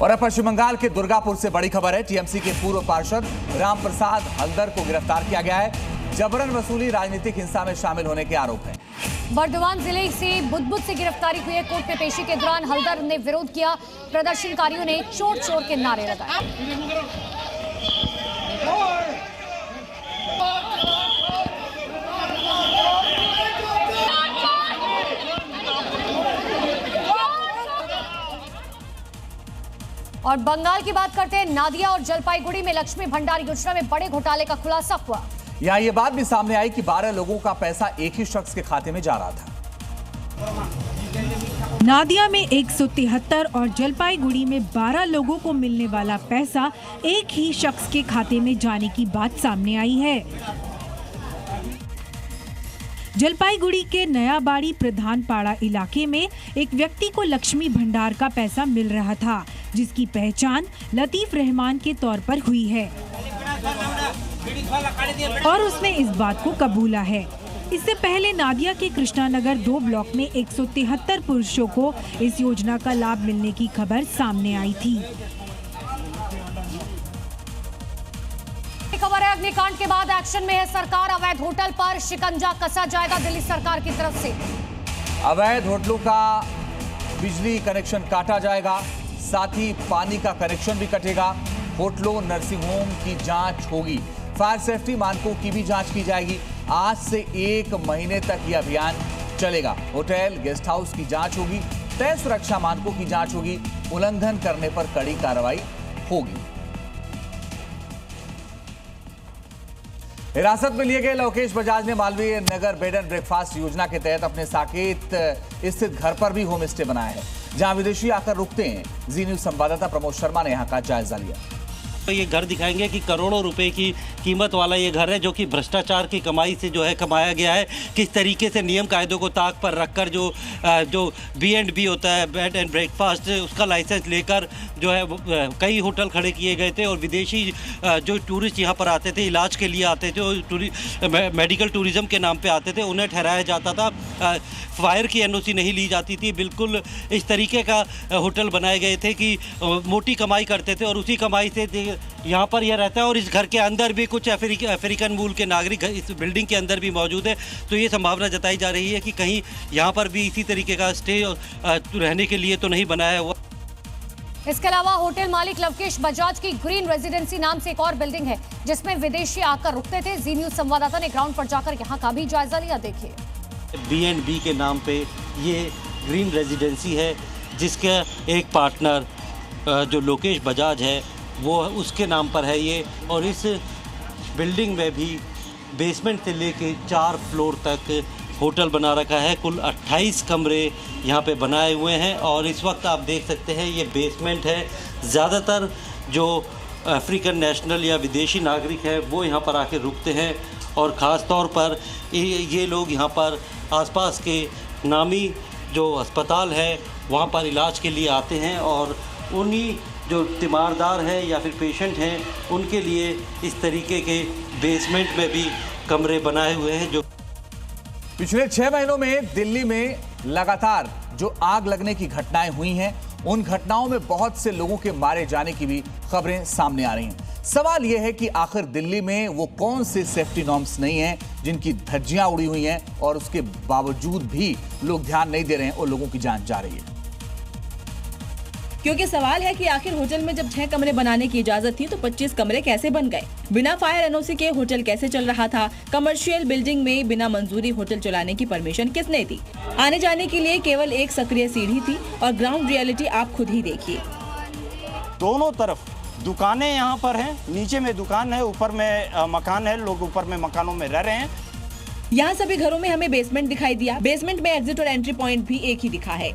और अब पश्चिम बंगाल के दुर्गापुर से बड़ी खबर है। टीएमसी के पूर्व पार्षद राम प्रसाद हल्दर को गिरफ्तार किया गया है। जबरन वसूली राजनीतिक हिंसा में शामिल होने के आरोप हैं। बर्दवान जिले से बुदबुद से गिरफ्तारी हुई है। कोर्ट में पेशी के दौरान हल्दर ने विरोध किया। प्रदर्शनकारियों ने चोर चोर के नारे लगाए। और बंगाल की बात करते हैं। नादिया और जलपाईगुड़ी में लक्ष्मी भंडार योजना में बड़े घोटाले का खुलासा हुआ। यहाँ ये बात भी सामने आई कि 12 लोगों का पैसा एक ही शख्स के खाते में जा रहा था। नादिया में 173 और जलपाईगुड़ी में 12 लोगों को मिलने वाला पैसा एक ही शख्स के खाते में जाने की बात सामने आई है। जलपाईगुड़ी के नयाबाड़ी प्रधानपाड़ा इलाके में एक व्यक्ति को लक्ष्मी भंडार का पैसा मिल रहा था, जिसकी पहचान लतीफ रहमान के तौर पर हुई है और उसने इस बात को कबूला है। इससे पहले नादिया के कृष्णानगर 2 ब्लॉक में 173 पुरुषों को इस योजना का लाभ मिलने की खबर सामने आई थी। खबर है अग्निकांड के बाद एक्शन में है सरकार। अवैध होटल पर शिकंजा कसा जाएगा दिल्ली सरकार की तरफ से। अवैध होटलों का बिजली कनेक्शन काटा जाएगा, साथ ही पानी का कनेक्शन भी कटेगा। होटलों, नर्सिंग होम की जांच होगी। फायर सेफ्टी मानकों की भी जांच की जाएगी। आज से 1 महीने तक यह अभियान चलेगा। होटल, गेस्ट हाउस की जांच होगी, तय सुरक्षा मानकों की जांच होगी। उल्लंघन करने पर कड़ी कार्रवाई होगी। हिरासत में लिए गए लोकेश बजाज ने Malviya Nagar bed and breakfast योजना के तहत अपने साकेत स्थित घर पर भी होम स्टे बनाया है, जहां विदेशी आकर रुकते हैं। जी न्यूज संवाददाता प्रमोद शर्मा ने यहां का जायजा लिया। तो ये घर दिखाएंगे कि करोड़ों रुपए की कीमत वाला ये घर है, जो कि भ्रष्टाचार की कमाई से जो है कमाया गया है। किस तरीके से नियम कायदों को ताक पर रखकर जो B&B होता है, बेड एंड ब्रेकफास्ट, उसका लाइसेंस लेकर जो है कई होटल खड़े किए गए थे। और विदेशी जो टूरिस्ट यहाँ पर आते थे, इलाज के लिए आते थे और मेडिकल टूरिज्म के नाम पर आते थे, उन्हें ठहराया जाता था। फायर की NOC नहीं ली जाती थी। बिल्कुल इस तरीके का होटल बनाए गए थे कि मोटी कमाई करते थे और उसी कमाई से यहाँ पर यह रहता है। और इस घर के अंदर भी कुछ अफ्रीकन मूल के नागरिक इस बिल्डिंग के अंदर भी मौजूद है। तो ये संभावना जताई जा रही है कि कहीं यहाँ पर भी इसी तरीके का स्टे रहने के लिए तो नहीं बनाया हुआ। इसके अलावा होटल मालिक लवकेश बजाज की ग्रीन रेजिडेंसी नाम से एक और बिल्डिंग है, जिसमें विदेशी आकर रुकते थे। जी न्यूज संवाददाता ने ग्राउंड पर जाकर यहाँ का भी जायजा लिया। देखिए, B&B के नाम पे ये ग्रीन रेजिडेंसी है, जिसका एक पार्टनर जो लोकेश बजाज है वो उसके नाम पर है ये। और इस बिल्डिंग में भी बेसमेंट से लेके 4 फ्लोर तक होटल बना रखा है। कुल 28 कमरे यहाँ पे बनाए हुए हैं। और इस वक्त आप देख सकते हैं ये बेसमेंट है। ज़्यादातर जो अफ्रीकन नेशनल या विदेशी नागरिक है वो यहाँ पर आके रुकते हैं। और ख़ास तौर पर ये लोग यहाँ पर आसपास के नामी जो अस्पताल है वहाँ पर इलाज के लिए आते हैं। और उन्हीं जो तीमारदार हैं या फिर पेशेंट हैं उनके लिए इस तरीके के बेसमेंट में भी कमरे बनाए हुए हैं। जो पिछले 6 महीनों में दिल्ली में लगातार जो आग लगने की घटनाएं हुई हैं, उन घटनाओं में बहुत से लोगों के मारे जाने की भी खबरें सामने आ रही हैं। सवाल यह है कि आखिर दिल्ली में वो कौन से सेफ्टी नॉर्म्स नहीं हैं जिनकी धज्जियां उड़ी हुई हैं और उसके बावजूद भी लोग ध्यान नहीं दे रहे हैं और लोगों की जान जा रही है। क्योंकि सवाल है कि आखिर होटल में जब 6 कमरे बनाने की इजाजत थी तो 25 कमरे कैसे बन गए? बिना फायर NOC के होटल कैसे चल रहा था? कमर्शियल बिल्डिंग में बिना मंजूरी होटल चलाने की परमिशन किसने दी? आने जाने के लिए केवल एक सक्रिय सीढ़ी थी और ग्राउंड रियलिटी आप खुद ही देखिए। दोनों तरफ दुकानें यहाँ पर हैं, नीचे में दुकान है, ऊपर में मकान है, लोग ऊपर में मकानों में रह रहे हैं। यहाँ सभी घरों में हमें बेसमेंट दिखाई दिया। बेसमेंट में एग्जिट और एंट्री पॉइंट भी एक ही दिखा है।